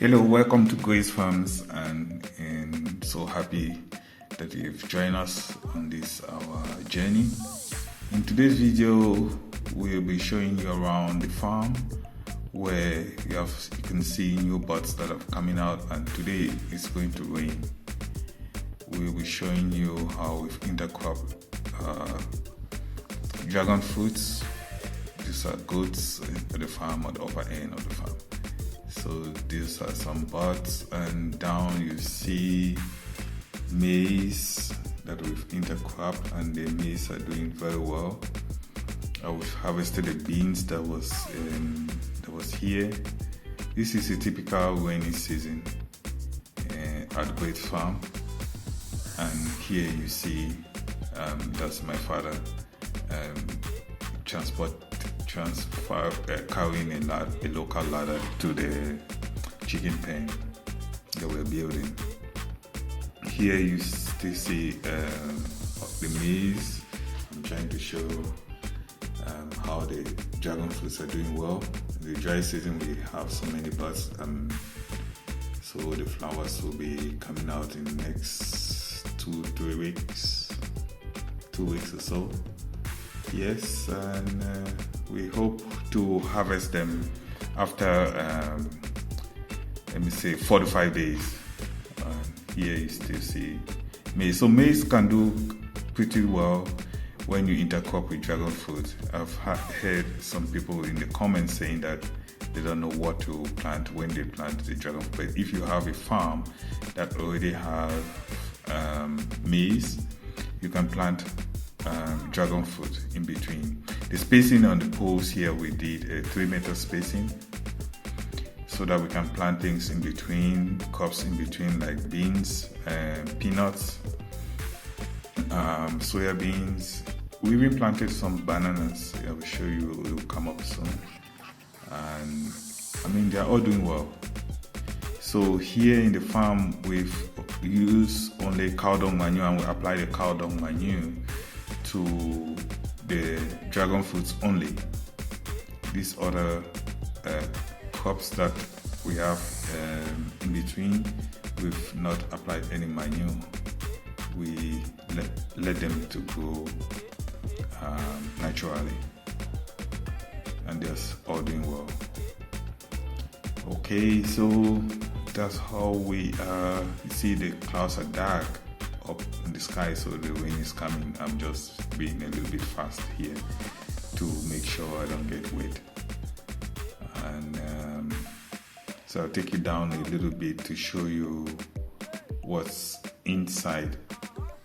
Hello, welcome to Grace Farms, and so happy that you've joined us on this our journey. In today's video, we'll be showing you around the farm where you can see new buds that are coming out, and today it's going to rain. We'll be showing you how we've intercropped dragon fruits. These are goats at the farm, at the upper end of the farm. So these are some buds, and down you see maize that we've intercropped, and the maize are doing very well. We've harvested the beans that was here. This is a typical rainy season at Great Farm, and here you see that's my father carrying a local ladder to the chicken pen that we're building. Here you still see the maize. I'm trying to show how the dragon fruits are doing well. In the dry season we have so many buds, so the flowers will be coming out in the next 2 weeks or so. Yes, and we hope to harvest them after 45 days. Here you still see maize. So maize can do pretty well when you intercrop with dragon fruit. I've heard some people in the comments saying that they don't know what to plant when they plant the dragon fruit. But if you have a farm that already have maize, you can plant dragon fruit in between. The spacing on the poles here, we did a 3-meter spacing so that we can plant things in between, crops in between, like beans, peanuts, soya beans. We even planted some bananas. I will show you, it will come up soon. And they're all doing well. So here in the farm, we've used only cow dung manure, and we apply the cow dung manure to the dragon fruits only. These other crops that we have in between, we've not applied any manure. We let them to grow naturally, and they're all doing well. Okay, so that's how we see the clouds are dark up in the sky, so the rain is coming. I'm just being a little bit fast here to make sure I don't get wet. And so I'll take you down a little bit to show you what's inside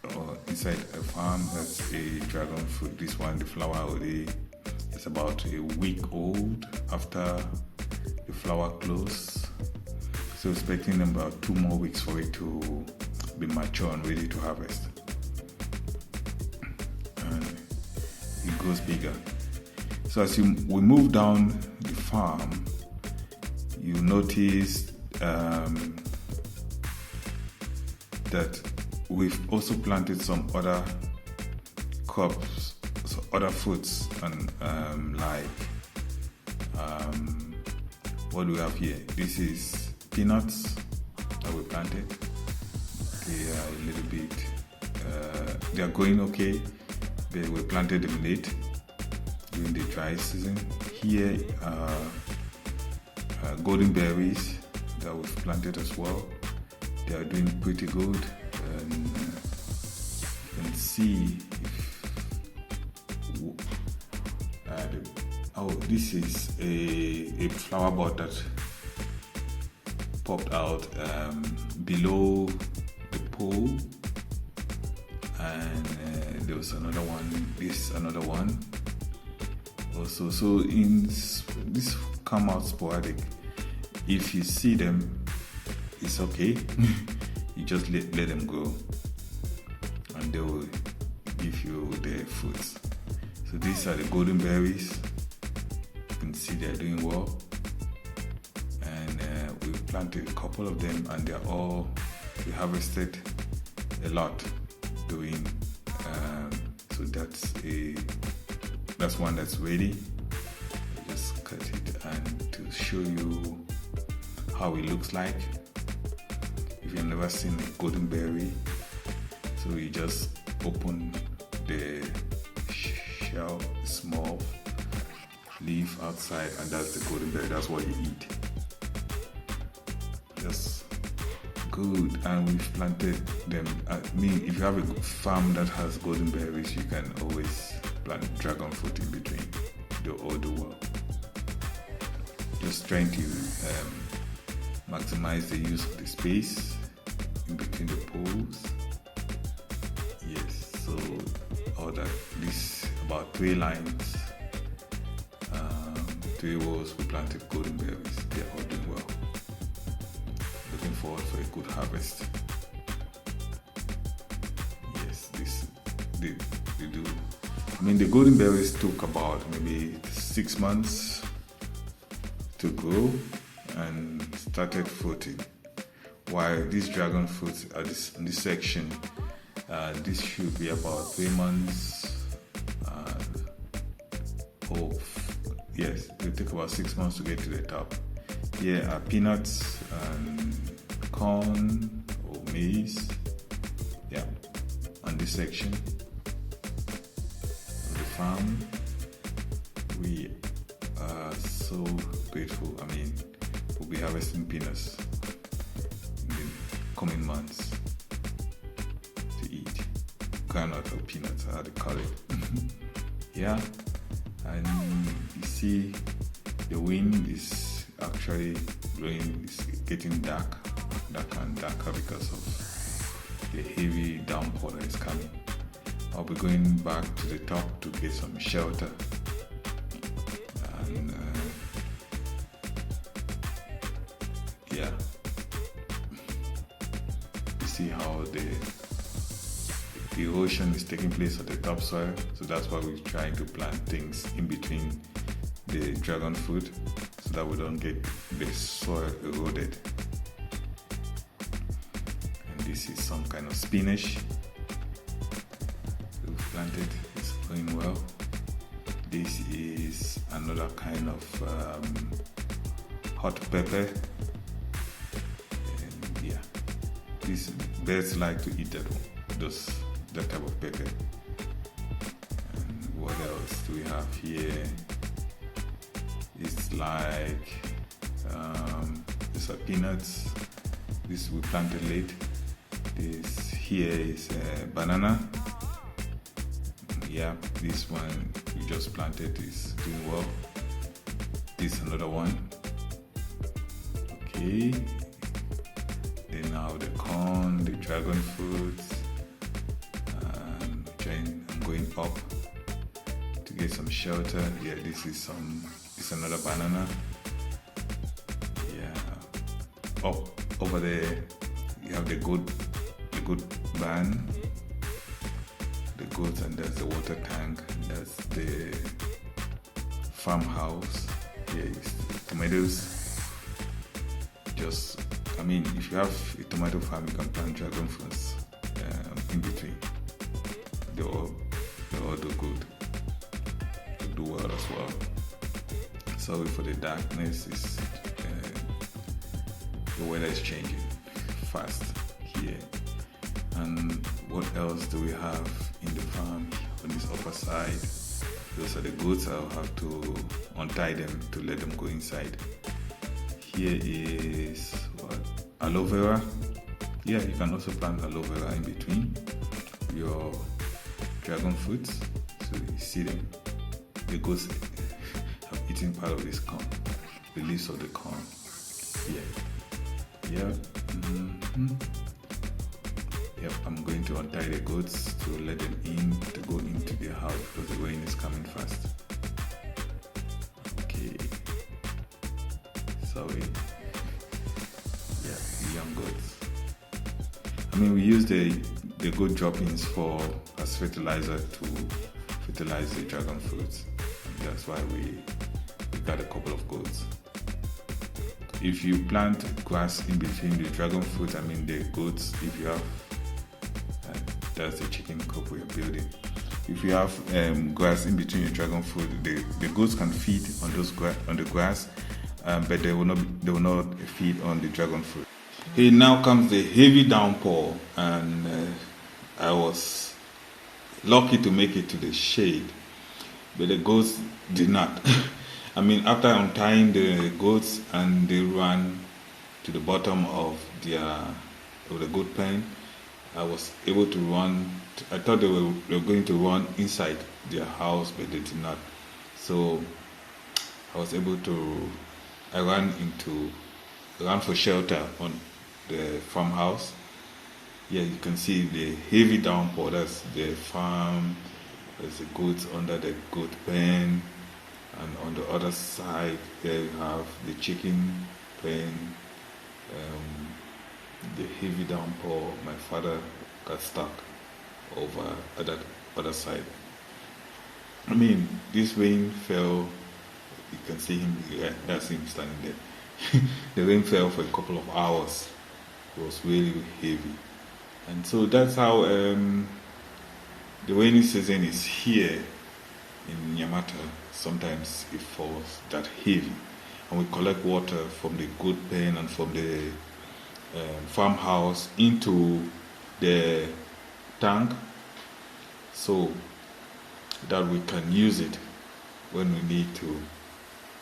a farm. That's a dragon fruit. This one, the flower already is about a week old after the flower closed. So expecting about 2 more weeks for it to be mature and ready to harvest. And it grows bigger. So as we move down the farm, you notice that we've also planted some other crops, so other fruits, and what do we have here? This is peanuts that we planted. They are a little bit, they are going okay. They were planted in late during the dry season. Here are golden berries that we've planted as well. They are doing pretty good. And you can see this is a flower bud that popped out below the pole, and there was another one. This another one also. So this come out sporadic. If you see them, it's okay. You just let them go, and they will give you the fruits. So these are the golden berries. You can see they're doing well, and we planted a couple of them, and we harvested a lot doing. So that's one that's ready. Just cut it, and to show you how it looks like. If you've never seen a golden berry, so you just open the shell, small leaf outside, and that's the golden berry. That's what you eat. Just good. And we've planted them. I mean, if you have a farm that has golden berries, you can always plant dragon fruit in between all the world. Just trying to maximize the use of the space in between the poles. Yes, so all that, this about 3 lines, 3 rows, we planted golden berries. They're all doing well. Looking forward for a good harvest. Yes, they do. I mean, the golden berries took about maybe 6 months to grow and started fruiting. While these dragon fruits are in this section, this should be about 3 months. Yes, it will take about 6 months to get to the top. Here are peanuts and corn or maize. Yeah, on this section of the farm, we are so grateful. I mean, we'll be harvesting peanuts in the coming months to eat. Granite or peanuts, how they call it. Yeah, and you see the wind is actually blowing, it's getting darker and darker because of the heavy downpour that is coming. I'll be going back to the top to get some shelter. And yeah, you see how the erosion is taking place at the topsoil, so that's why we're trying to plant things in between the dragon fruit so that we don't get the soil eroded. And this is some kind of spinach we've planted. It's going well. This is another kind of hot pepper. And yeah, these birds like to eat that type of pepper. And what else do we have here? It's like these are peanuts. This we planted late. This here is banana. Yeah, this one we just planted is doing well. This another one. Okay. Then now the corn, the dragon fruits. I'm going up to get some shelter. Yeah, this is another banana. Yeah. Over there you have the goat barn, the goats, and there's the water tank, and that's the farmhouse. Here is tomatoes. If you have a tomato farm, you can plant dragon fruits in between. They all do good. They do well as well. Sorry for the darkness. The weather is changing fast here. And what else do we have in the farm on this upper side? Those are the goats. I'll have to untie them to let them go inside. Here is aloe vera. Yeah, you can also plant aloe vera in between your dragon fruits. So you see them. The goats have eaten part of this corn, the leaves of the corn. Yeah. Yep, I'm going to untie the goats to let them in, to go into their house because the rain is coming fast. Okay. Sorry. Yeah, the young goats. We use the goat droppings as fertilizer to fertilize the dragon fruits. And that's why we got a couple of goats. If you plant grass in between the dragon fruit, the goats, if you have, that's the chicken coop we're building. If you have grass in between your dragon fruit, the goats can feed on the grass, but they will not feed on the dragon fruit. Here now comes the heavy downpour, and I was lucky to make it to the shade, but the goats did not. I mean, after untying the goats and they ran to the bottom of the goat pen, I was able to run. I thought they were going to run inside their house, but they did not. So I ran for shelter on the farmhouse. Yeah, you can see the heavy downpour. That's the farm. There's the goats under the goat pen, and on the other side there you have the chicken pen. The heavy downpour. My father got stuck over at that other side. I mean, this rain fell. You can see him. Yeah, that's him standing there. The rain fell for a couple of hours. It was really heavy, and so that's how the rainy season is here in Nyamata. Sometimes it falls that heavy, and we collect water from the goat pen and from the farmhouse into the tank, so that we can use it when we need to,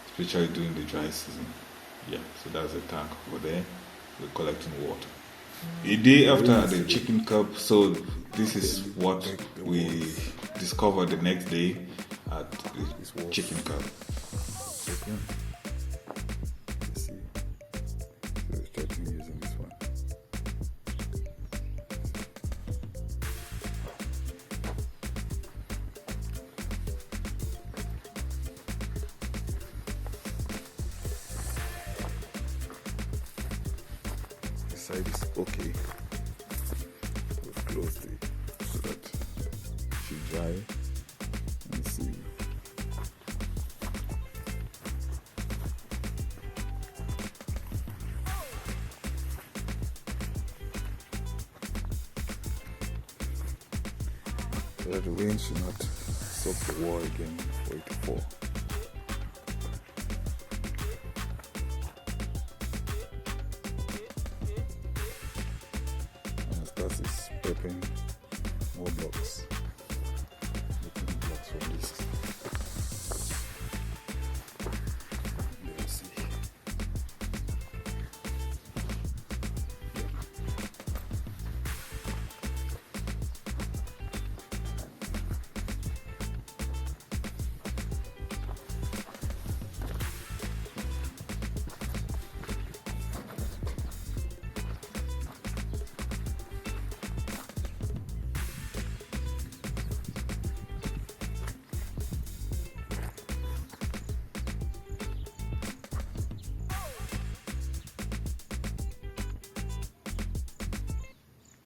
especially during the dry season. Yeah, so that's the tank over there. We're collecting water. A day after the chicken cup, so this is what we discovered the next day at the chicken cup. Let's see. So we're starting using this one. This side is okay. We've closed it so that it should dry. Let's see. So that the rain should not soak the wall again for it to fall. And it starts prepping more blocks.